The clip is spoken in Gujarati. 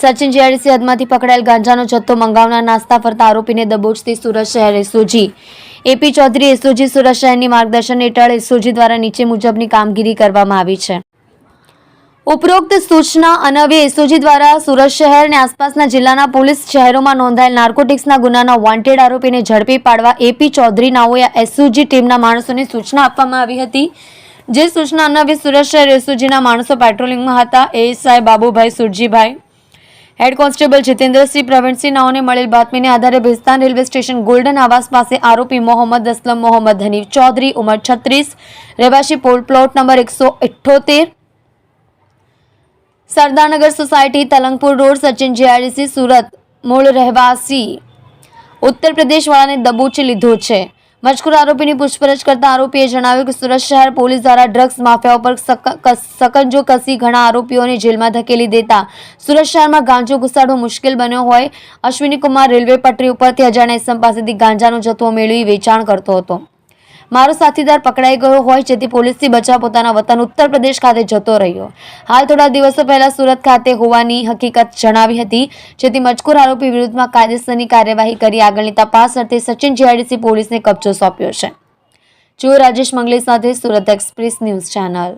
સચિન જીઆઈડીસી હદમાંથી પકડાયેલ ગાંજાનો જથ્થો મંગાવનાર નાસ્તા ફરતા આરોપીને દબોચતી સુરત શહેર SOG AP Chaudhary SOG Surat શહેરની માર્ગદર્શન હેઠળ એસઓજી દ્વારા નીચે મુજબની કામગીરી કરવામાં આવી છે। ઉપરોક્ત સૂચના અન્વયે એસઓજી દ્વારા સુરત શહેર અને આસપાસના જિલ્લાના પોલીસ શહેરોમાં નોંધાયેલ નાર્કોટિક્સના ગુનાના વોન્ટેડ આરોપીને ઝડપી પાડવા એપી ચૌધરી નાઓએ એસઓજી ટીમના માણસોને સૂચના આપવામાં આવી હતી। જે સૂચના અન્વયે સુરત શહેર એસઓજીના માણસો પેટ્રોલિંગમાં હતા। ASI Babubhai Surjibhai, head constable Jitendrasinh Pravinsinh नाओने मळेल बातमीने आधारे भीस्तान रेलवे स्टेशन गोल्डन आवास पासे आरोपी मोहम्मद असलम मोहम्मद हनीफ चौधरी उमर 36 રહેવાસી પોલ plot number 178 Sardarnagar society Talangpur road Sachin GIDC Surat मूल રહેવાસી उत्तर प्रदेश वाळाने दबोची लीधो छे। मजकूर आरोपीની પૂછપરછ કરતા આરોપીએ જણાવ્યું કે સુરત શહેર પોલીસ દ્વારા ડ્રગ્સ માફિયાઓ પર સકંજો કસી ઘણા આરોપીઓને જેલમાં ધકેલી દેતા સુરત શહેરમાં ગાંજો ઘુસાડવો મુશ્કેલ બન્યો હોય। અશ્વિની કુમાર રેલવે પટરી ઉપરથી અજાણ્યા ઇસમ પાસેથી ગાંજાનો જથ્થો મેળવી વેચાણ કરતો હતો। મારો સાથીદાર પકડાઈ ગયો હોય જેથી પોલીસથી બચાવ પોતાના વતન ઉત્તર પ્રદેશ ખાતે જતો રહ્યો। હાલ થોડા દિવસો પહેલા સુરત ખાતે હોવાની હકીકત જણાવી હતી, જેથી મજકૂર આરોપી વિરુદ્ધમાં કાયદેસરની કાર્યવાહી કરી આગળની તપાસ અર્થે સચિન જીઆઈડીસી પોલીસને કબજો સોંપ્યો છે। જો રાજેશ મંગલે સાથે સુરત એક્સપ્રેસ ન્યૂઝ ચેનલ।